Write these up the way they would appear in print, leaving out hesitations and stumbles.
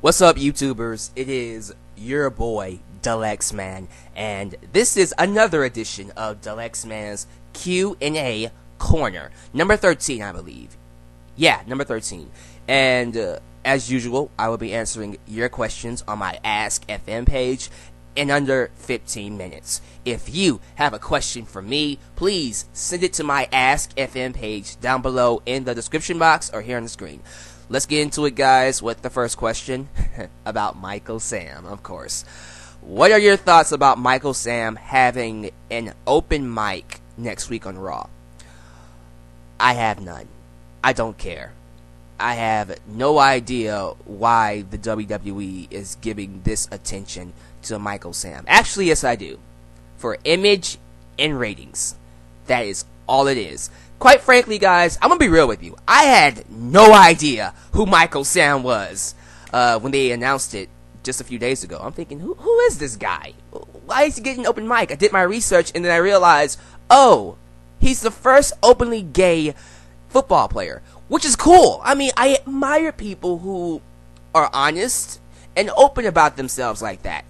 What's up, YouTubers? It is your boy, Dalyxman, and this is another edition of Dalyxman's Q&A Corner. Number 13, I believe. Yeah, number 13. And as usual, I will be answering your questions on my Ask FM page in under 15 minutes. If you have a question for me, please send it to my Ask FM page down below in the description box or here on the screen. Let's get into it, guys, with the first question about Michael Sam, of course. What are your thoughts about Michael Sam having an open mic next week on Raw? I have none. I don't care. I have no idea why the WWE is giving this attention to Michael Sam. Actually, yes, I do. For image and ratings. That is all it is. Quite frankly, guys, I'm going to be real with you. I had no idea who Michael Sam was when they announced it just a few days ago. I'm thinking, who is this guy? Why is he getting an open mic? I did my research, and then I realized, oh, he's the first openly gay football player, which is cool. I mean, I admire people who are honest and open about themselves like that.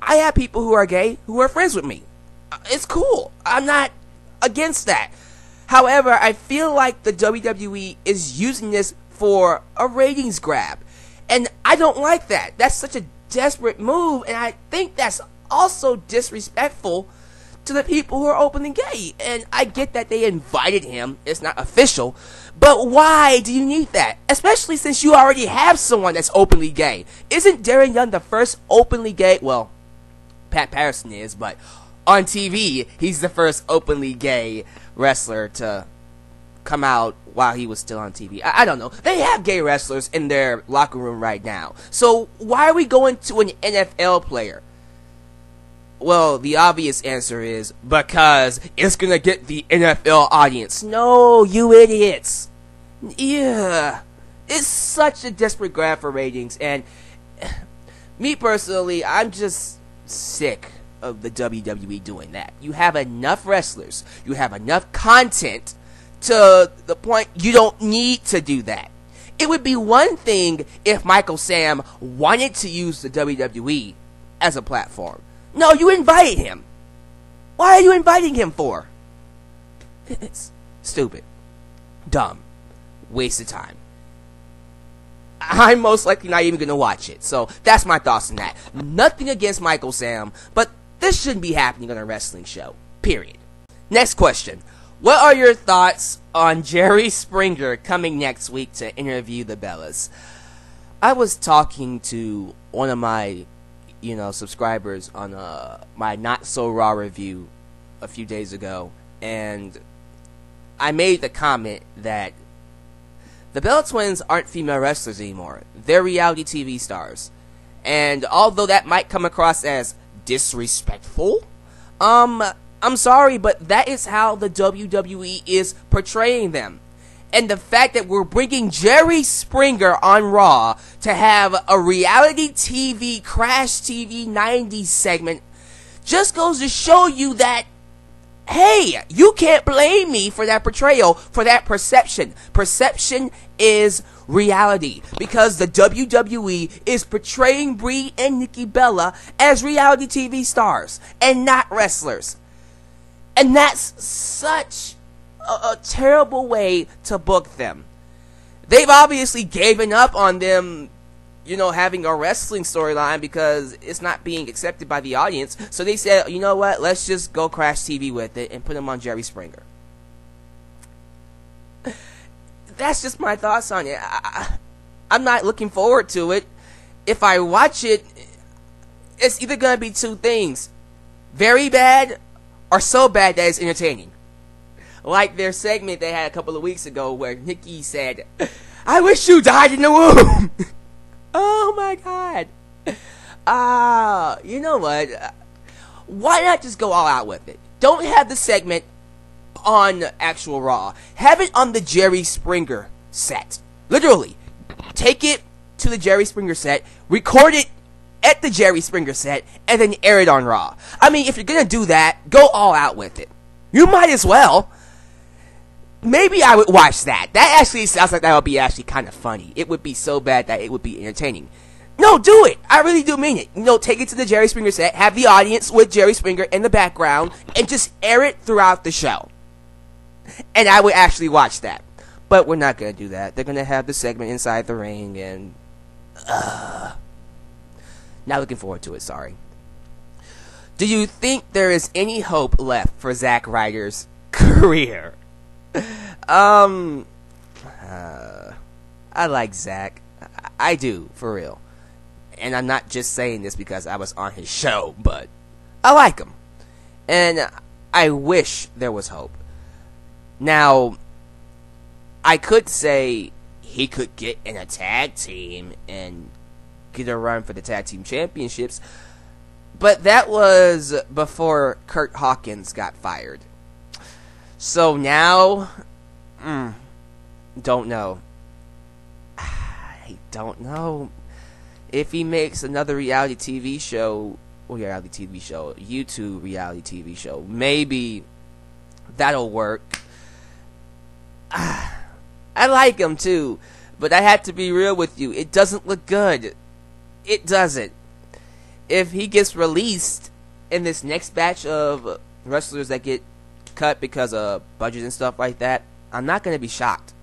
I have people who are gay who are friends with me. It's cool. I'm not against that. However, I feel like the WWE is using this for a ratings grab. And I don't like that. That's such a desperate move, and I think that's also disrespectful to the people who are openly gay. And I get that they invited him. It's not official. But why do you need that? Especially since you already have someone that's openly gay. Isn't Darren Young the first openly gay? Well, Pat Patterson is, but on TV, he's the first openly gay wrestler to come out while he was still on TV. I don't know. They have gay wrestlers in their locker room right now. So why are we going to an NFL player? Well, the obvious answer is because it's going to get the NFL audience. No, you idiots. Yeah. It's such a desperate grab for ratings. And me personally, I'm just sick of the WWE doing that. You have enough wrestlers, you have enough content to the point you don't need to do that. It would be one thing if Michael Sam wanted to use the WWE as a platform. No, you invited him. Why are you inviting him for? It's stupid, dumb, waste of time. I'm most likely not even going to watch it. So that's my thoughts on that. Nothing against Michael Sam, but this shouldn't be happening on a wrestling show. Period. Next question. What are your thoughts on Jerry Springer coming next week to interview the Bellas? I was talking to one of my, subscribers on my Not So Raw review a few days ago, and I made the comment that the Bella Twins aren't female wrestlers anymore. They're reality TV stars. And although that might come across as disrespectful, I'm sorry, but that is how the WWE is portraying them. And the fact that we're bringing Jerry Springer on Raw to have a reality TV Crash TV 90s segment just goes to show you that, hey, you can't blame me for that portrayal, for that perception. Perception is reality, because the WWE is portraying Brie and Nikki Bella as reality TV stars and not wrestlers. And that's such a terrible way to book them. They've obviously given up on them, having a wrestling storyline because it's not being accepted by the audience. So they said, you know what, let's just go Crash TV with it and put them on Jerry Springer. That's just my thoughts on it. I'm not looking forward to it. If I watch it, it's either going to be two things. Very bad or so bad that it's entertaining. Like their segment they had a couple of weeks ago where Nikki said, I wish you died in the womb. Oh my god. You know what? Why not just go all out with it? Don't have the segment on actual Raw. Have it on the Jerry Springer set. Literally. Take it to the Jerry Springer set, record it at the Jerry Springer set, and then air it on Raw. I mean, if you're gonna do that, go all out with it. You might as well. Maybe I would watch that. That actually sounds like that would be actually kind of funny. It would be so bad that it would be entertaining. No, do it. I really do mean it. You know, take it to the Jerry Springer set, have the audience with Jerry Springer in the background, and just air it throughout the show. And I would actually watch that. But we're not going to do that. They're going to have the segment inside the ring, and not looking forward to it, sorry. Do you think there is any hope left for Zack Ryder's career? I like Zack. I do, for real. And I'm not just saying this because I was on his show, but I like him. And I wish there was hope. Now, I could say he could get in a tag team and get a run for the tag team championships, but that was before Kurt Hawkins got fired. So now, don't know. I don't know. If he makes another reality TV show, YouTube reality TV show, maybe that'll work. I like him too, but I have to be real with you. It doesn't look good. It doesn't. If he gets released in this next batch of wrestlers that get cut because of budgets and stuff like that, I'm not going to be shocked.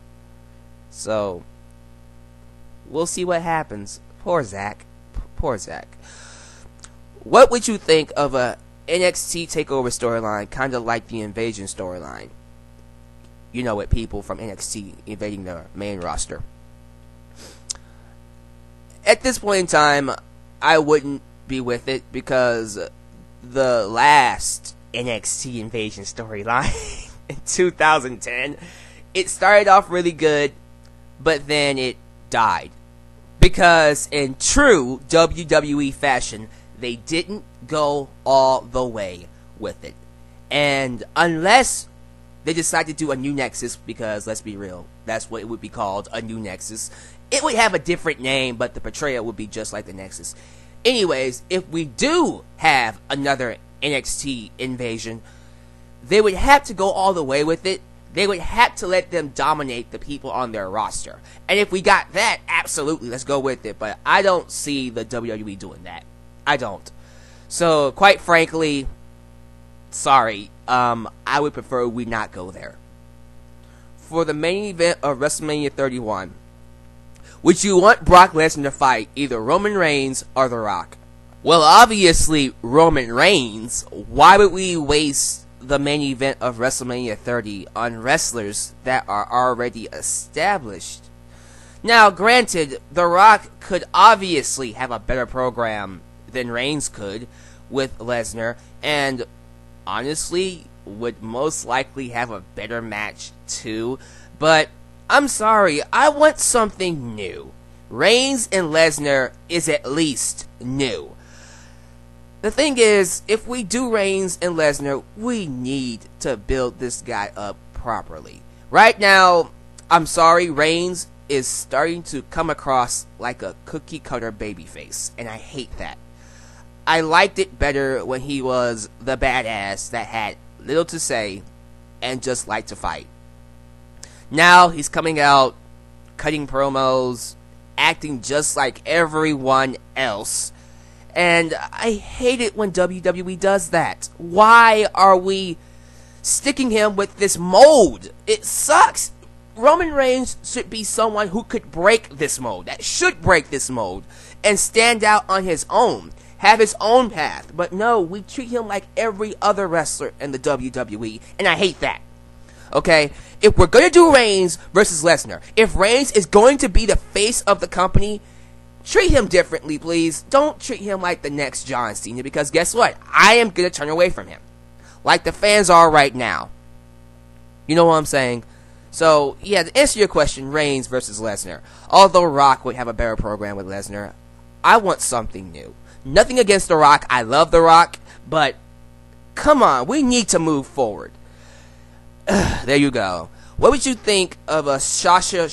So, we'll see what happens. Poor Zack. Poor Zack. What would you think of a NXT TakeOver storyline, kind of like the Invasion storyline? You know, with people from NXT invading the main roster. At this point in time, I wouldn't be with it because the last NXT Invasion storyline in 2010, it started off really good, but then it died. Because in true WWE fashion, they didn't go all the way with it. And unless they decide to do a new Nexus, because let's be real, that's what it would be called, a new Nexus. It would have a different name, but the portrayal would be just like the Nexus. Anyways, if we do have another NXT Invasion, they would have to go all the way with it. They would have to let them dominate the people on their roster. And if we got that, absolutely, let's go with it. But I don't see the WWE doing that. I don't. So, quite frankly, sorry, I would prefer we not go there. For the main event of WrestleMania 31, would you want Brock Lesnar to fight either Roman Reigns or The Rock? Well, obviously, Roman Reigns. Why would we waste the main event of WrestleMania 30 on wrestlers that are already established? Now, granted, The Rock could obviously have a better program than Reigns could with Lesnar, and honestly, would most likely have a better match too, but I'm sorry, I want something new. Reigns and Lesnar is at least new. The thing is, if we do Reigns and Lesnar, we need to build this guy up properly. Right now, I'm sorry, Reigns is starting to come across like a cookie cutter babyface, and I hate that. I liked it better when he was the badass that had little to say and just liked to fight. Now he's coming out, cutting promos, acting just like everyone else. And I hate it when WWE does that. Why are we sticking him with this mold? It sucks. Roman Reigns should be someone who could break this mold, that should break this mold, and stand out on his own, have his own path. But no, we treat him like every other wrestler in the WWE, and I hate that. Okay? If we're going to do Reigns versus Lesnar, if Reigns is going to be the face of the company, treat him differently, please. Don't treat him like the next John Cena, because guess what? I am going to turn away from him. Like the fans are right now. You know what I'm saying? So, yeah, to answer your question, Reigns versus Lesnar. Although Rock would have a better program with Lesnar, I want something new. Nothing against The Rock. I love The Rock. But, come on, we need to move forward. There you go. What would you think of a Sasha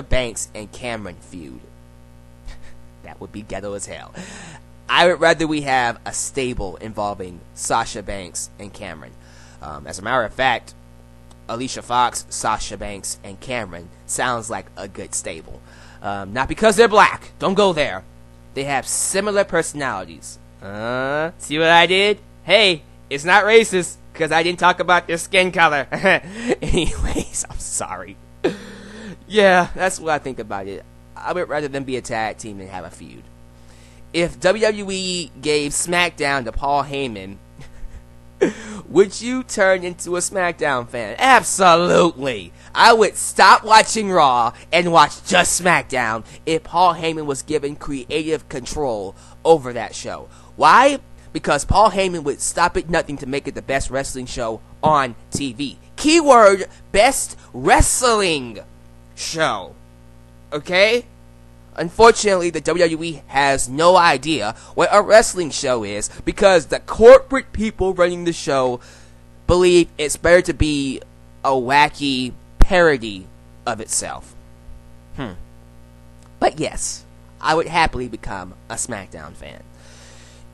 Banks and Cameron feud? That would be ghetto as hell. I would rather we have a stable involving Sasha Banks and Cameron. As a matter of fact, Alicia Fox, Sasha Banks, and Cameron sounds like a good stable. Not because they're black. Don't go there. They have similar personalities. See what I did? Hey, it's not racist, because I didn't talk about their skin color. Anyways, I'm sorry. Yeah, that's what I think about it. I would rather them be a tag team than have a feud. If WWE gave SmackDown to Paul Heyman, would you turn into a SmackDown fan? Absolutely. I would stop watching Raw and watch just SmackDown if Paul Heyman was given creative control over that show. Why? Because Paul Heyman would stop at nothing to make it the best wrestling show on TV. Keyword, best wrestling show. Okay? Unfortunately, the WWE has no idea what a wrestling show is because the corporate people running the show believe it's better to be a wacky parody of itself. But yes, I would happily become a SmackDown fan.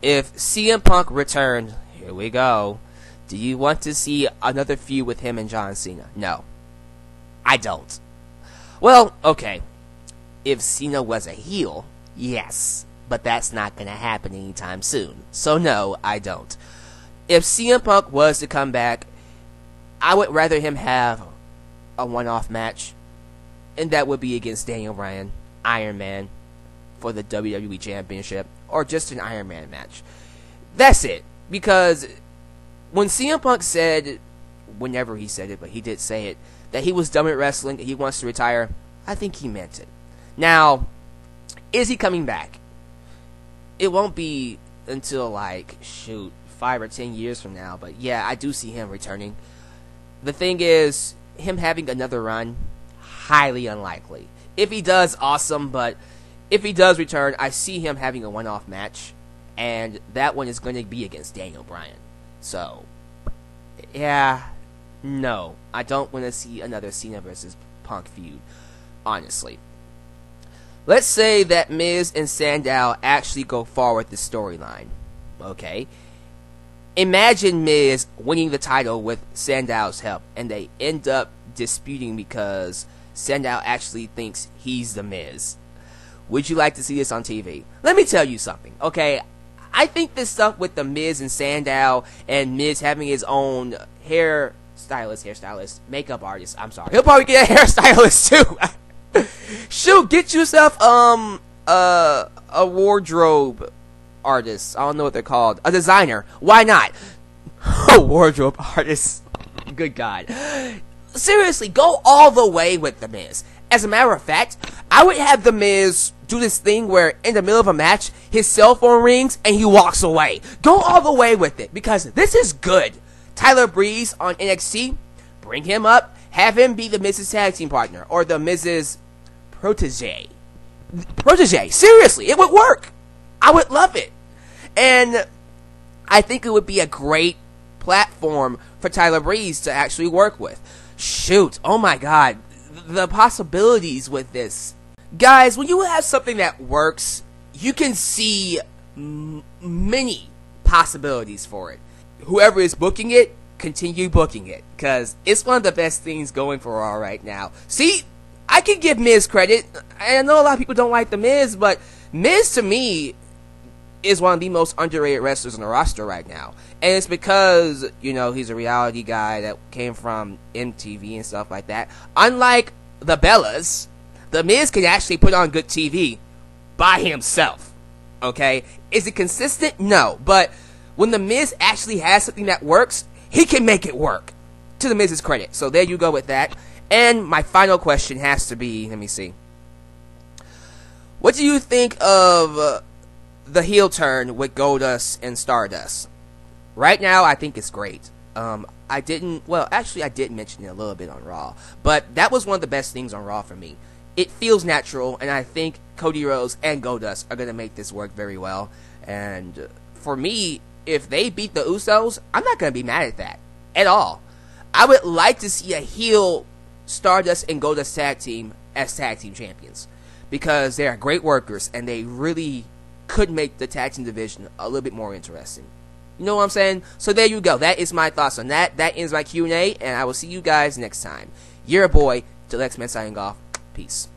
If CM Punk returned, here we go. Do you want to see another feud with him and John Cena? No. I don't. Well, okay. If Cena was a heel, yes. But that's not going to happen anytime soon. So no, I don't. If CM Punk was to come back, I would rather him have a one-off match. And that would be against Daniel Bryan, Iron Man, for the WWE Championship. Or just an Iron Man match. That's it. Because when CM Punk said, whenever he said it, but he did say it, that he was done with wrestling and he wants to retire, I think he meant it. Now, is he coming back? It won't be until, 5 or 10 years from now. But yeah, I do see him returning. The thing is, him having another run, highly unlikely. If he does, awesome. But if he does return, I see him having a one-off match. And that one is going to be against Daniel Bryan. So, yeah, no. I don't want to see another Cena versus Punk feud, honestly. Let's say that Miz and Sandow actually go forward the storyline. Okay? Imagine Miz winning the title with Sandow's help, and they end up disputing because Sandow actually thinks he's the Miz. Would you like to see this on TV? Let me tell you something, okay? I think this stuff with the Miz and Sandow, and Miz having his own hairstylist, makeup artist, I'm sorry. He'll probably get a hairstylist too. Shoot, get yourself a wardrobe artist. I don't know what they're called. A designer. Why not? A wardrobe artist. Good God. Seriously, go all the way with The Miz. As a matter of fact, I would have The Miz do this thing where in the middle of a match, his cell phone rings and he walks away. Go all the way with it because this is good. Tyler Breeze on NXT, bring him up, have him be the Miz's tag team partner or the Miz's protege. Seriously, it would work. I would love it. And I think it would be a great platform for Tyler Breeze to actually work with. Shoot, oh my God, the possibilities with this. Guys, when you have something that works, you can see many possibilities for it. Whoever is booking it, continue booking it, because it's one of the best things going for Raw right now. See, I can give Miz credit. I know a lot of people don't like The Miz, but Miz to me is one of the most underrated wrestlers on the roster right now. And it's because, you know, he's a reality guy that came from MTV and stuff like that. Unlike the Bellas, The Miz can actually put on good TV by himself. Okay? Is it consistent? No. But when The Miz actually has something that works, he can make it work. To The Miz's credit. So there you go with that. And my final question has to be, let me see. What do you think of the heel turn with Goldust and Stardust? Right now, I think it's great. I did mention it a little bit on Raw. But that was one of the best things on Raw for me. It feels natural, and I think Cody Rhodes and Goldust are going to make this work very well. And for me, if they beat the Usos, I'm not going to be mad at that at all. I would like to see a heel Stardust and Goldust tag team as tag team champions. Because they are great workers, and they really could make the tag team division a little bit more interesting. You know what I'm saying? So there you go. That is my thoughts on that. That ends my Q&A, and I will see you guys next time. Your boy, Dalyxman signing off. Peace.